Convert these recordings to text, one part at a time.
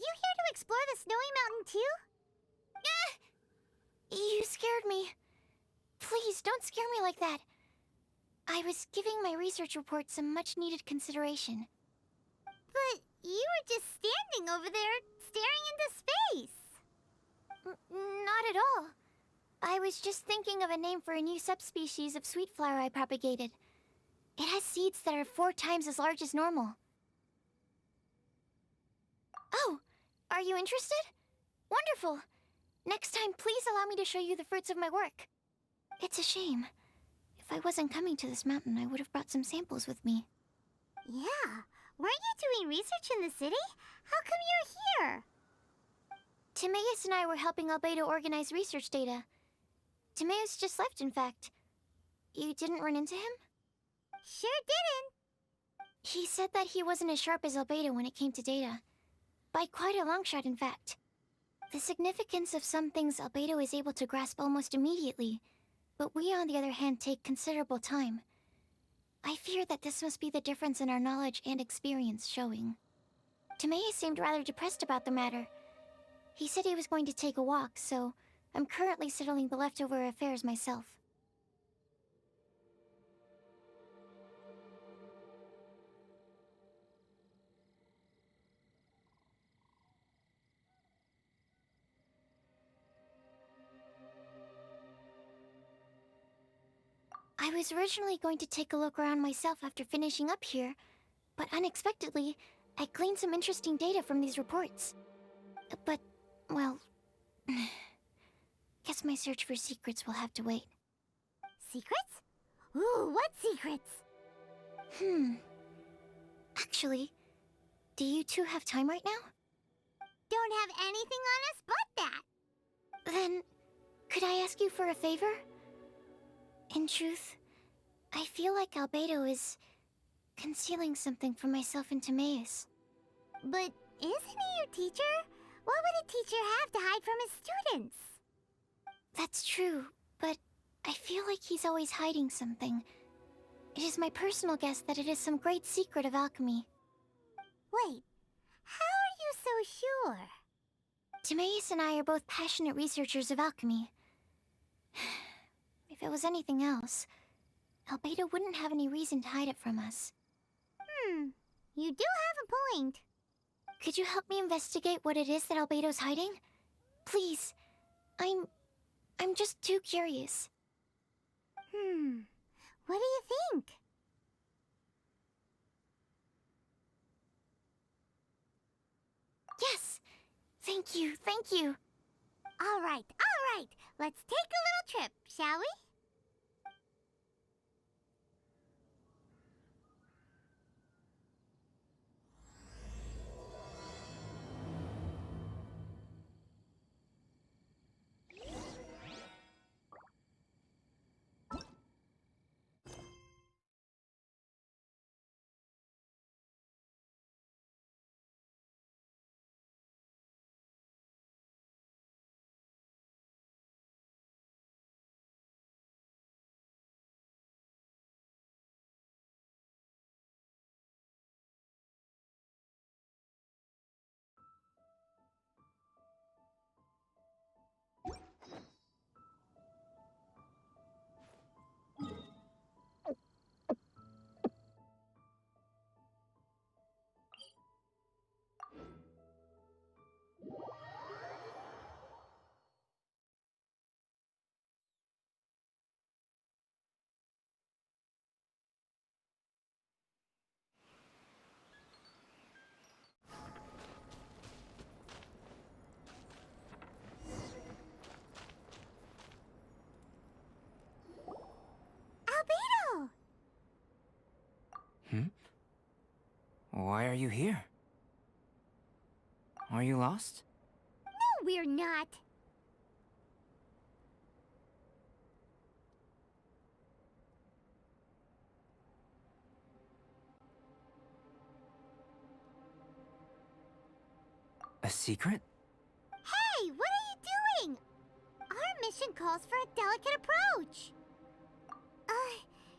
you here to explore the snowy mountain too? You scared me. Please, don't scare me like that. I was giving my research report some much-needed consideration. But you were just standing over there, staring into space. Not at all. I was just thinking of a name for a new subspecies of sweet flower I propagated. It has seeds that are 4 times as large as normal. Oh, are you interested? Wonderful. Next time, please allow me to show you the fruits of my work. It's a shame. If I wasn't coming to this mountain, I would have brought some samples with me. Yeah, weren't you doing research in the city? How come you're here? Timaeus and I were helping Albedo organize research data. Timaeus just left, in fact. You didn't run into him? Sure didn't. He said that he wasn't as sharp as Albedo when it came to data. By quite a long shot, in fact. The significance of some things Albedo is able to grasp almost immediately, but we, on the other hand, take considerable time. I fear that this must be the difference in our knowledge and experience showing. Timaeus seemed rather depressed about the matter. He said he was going to take a walk, so I'm currently settling the leftover affairs myself. I was originally going to take a look around myself after finishing up here, but unexpectedly, I gleaned some interesting data from these reports. But, well... guess my search for secrets will have to wait. Secrets? Ooh, what secrets? Actually, do you two have time right now? Don't have anything on us but that. Then, could I ask you for a favor? In truth, I feel like Albedo is concealing something from myself and Timaeus. But isn't he your teacher? What would a teacher have to hide from his students? That's true, but I feel like he's always hiding something. It is my personal guess that it is some great secret of alchemy. Wait, how are you so sure? Timaeus and I are both passionate researchers of alchemy. If it was anything else, Albedo wouldn't have any reason to hide it from us. You do have a point. Could you help me investigate what it is that Albedo's hiding? Please. I'm just too curious. What do you think? Yes! Thank you, thank you. All right. Let's take a little trip, shall we? Albedo! Why are you here? Are you lost? No, we're not. A secret? Hey, what are you doing? Our mission calls for a delicate approach.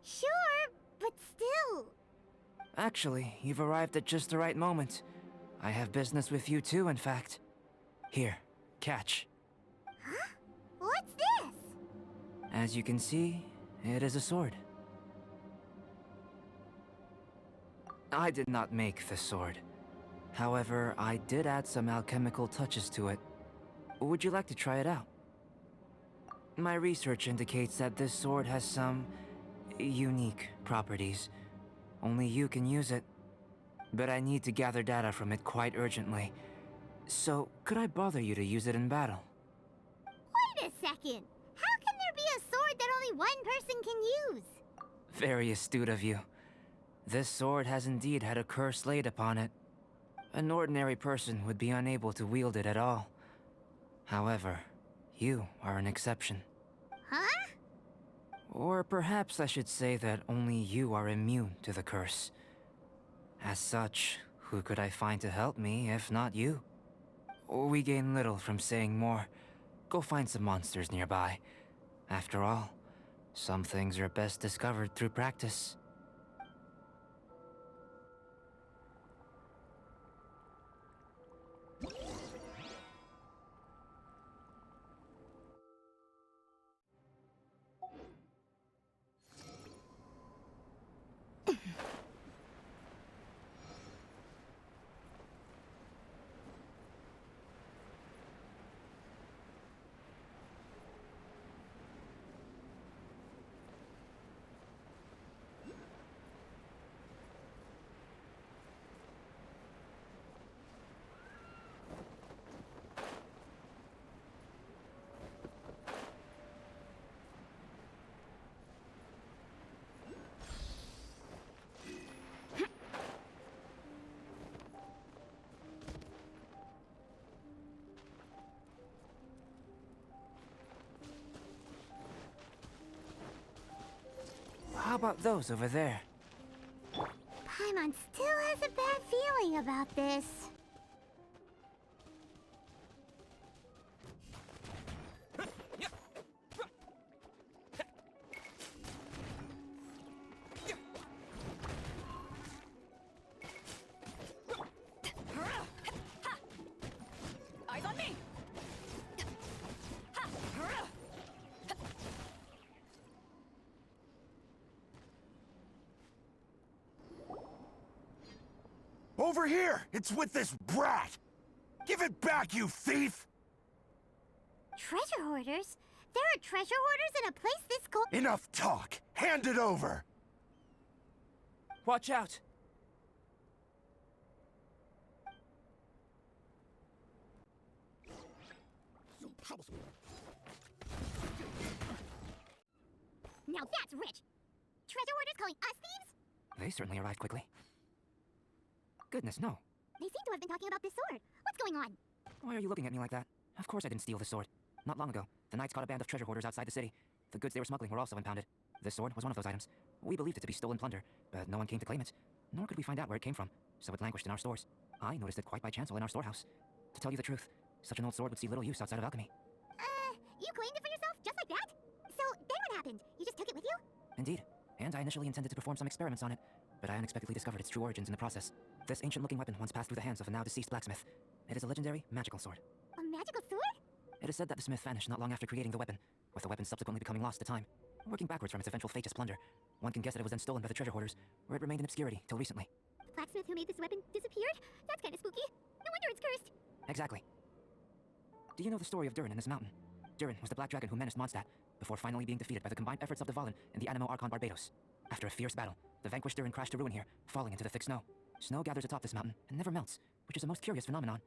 Sure, but still. Actually, you've arrived at just the right moment. I have business with you too, in fact. Here, catch. Huh? What's this? As you can see, it is a sword. I did not make the sword. However, I did add some alchemical touches to it. Would you like to try it out? My research indicates that this sword has some unique properties. Only you can use it. But I need to gather data from it quite urgently. So, could I bother you to use it in battle? Wait a second. How can there be a sword that only one person can use? Very astute of you. This sword has indeed had a curse laid upon it. An ordinary person would be unable to wield it at all. However, you are an exception. Huh? Or perhaps I should say that only you are immune to the curse. As such, who could I find to help me if not you? We gain little from saying more. Go find some monsters nearby. After all, some things are best discovered through practice. How about those over there? Paimon still has a bad feeling about this. Eyes on me! Over here! It's with this brat! Give it back, you thief! Treasure hoarders? There are treasure hoarders in a place this cold? Enough talk! Hand it over! Watch out! Now that's rich! Treasure hoarders calling us thieves? They certainly arrived quickly. Goodness, no. They seem to have been talking about this sword. What's going on? Why are you looking at me like that? Of course I didn't steal the sword. Not long ago, the Knights caught a band of treasure hoarders outside the city. The goods they were smuggling were also impounded. This sword was one of those items. We believed it to be stolen plunder, but no one came to claim it. Nor could we find out where it came from, so it languished in our stores. I noticed it quite by chance while in our storehouse. To tell you the truth, such an old sword would see little use outside of alchemy. You claimed it for yourself just like that? So, then what happened? You just took it with you? Indeed, and I initially intended to perform some experiments on it, but I unexpectedly discovered its true origins in the process. This ancient-looking weapon once passed through the hands of a now-deceased blacksmith. It is a legendary, magical sword. A magical sword? It is said that the smith vanished not long after creating the weapon, with the weapon subsequently becoming lost to time. Working backwards from its eventual fate as plunder, one can guess that it was then stolen by the treasure hoarders, where it remained in obscurity till recently. The blacksmith who made this weapon disappeared? That's kinda spooky. No wonder it's cursed. Exactly. Do you know the story of Durin and this mountain? Durin was the black dragon who menaced Mondstadt, before finally being defeated by the combined efforts of the Valen and the Animo Archon Barbados. After a fierce battle, the vanquished Durin crashed to ruin here, falling into the thick snow. Snow gathers atop this mountain and never melts, which is a most curious phenomenon.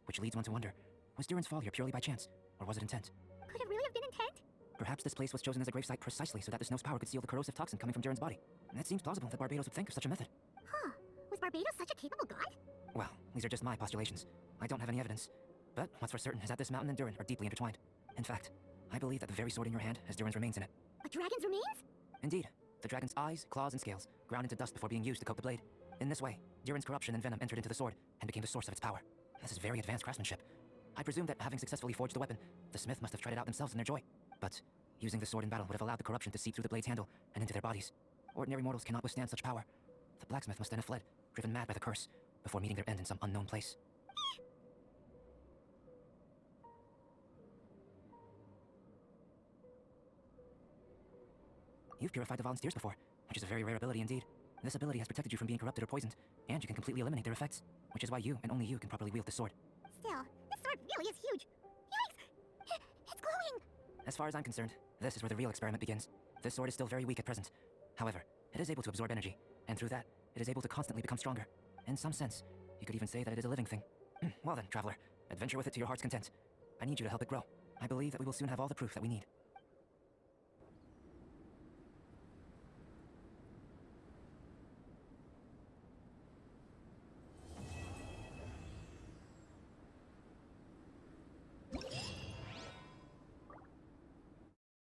Which leads one to wonder, was Durin's fall here purely by chance, or was it intent? Could it really have been intent? Perhaps this place was chosen as a gravesite precisely so that the snow's power could seal the corrosive toxin coming from Durin's body. And it seems plausible that Barbados would think of such a method. Huh. Was Barbados such a capable god? Well, these are just my postulations. I don't have any evidence. But what's for certain is that this mountain and Durin are deeply intertwined. In fact, I believe that the very sword in your hand has Durin's remains in it. A dragon's remains? Indeed. The dragon's eyes, claws, and scales ground into dust before being used to coat the blade. In this way, Durin's corruption and venom entered into the sword and became the source of its power. This is very advanced craftsmanship. I presume that having successfully forged the weapon, the smith must have tried it out themselves in their joy. But using the sword in battle would have allowed the corruption to seep through the blade's handle and into their bodies. Ordinary mortals cannot withstand such power. The blacksmith must then have fled, driven mad by the curse, before meeting their end in some unknown place. You've purified the volunteers before, which is a very rare ability indeed. This ability has protected you from being corrupted or poisoned, and you can completely eliminate their effects, which is why you, and only you, can properly wield the sword. Still, this sword really is huge. Yikes! It's glowing! As far as I'm concerned, this is where the real experiment begins. This sword is still very weak at present. However, it is able to absorb energy, and through that, it is able to constantly become stronger. In some sense, you could even say that it is a living thing. Well then, Traveler, adventure with it to your heart's content. I need you to help it grow. I believe that we will soon have all the proof that we need.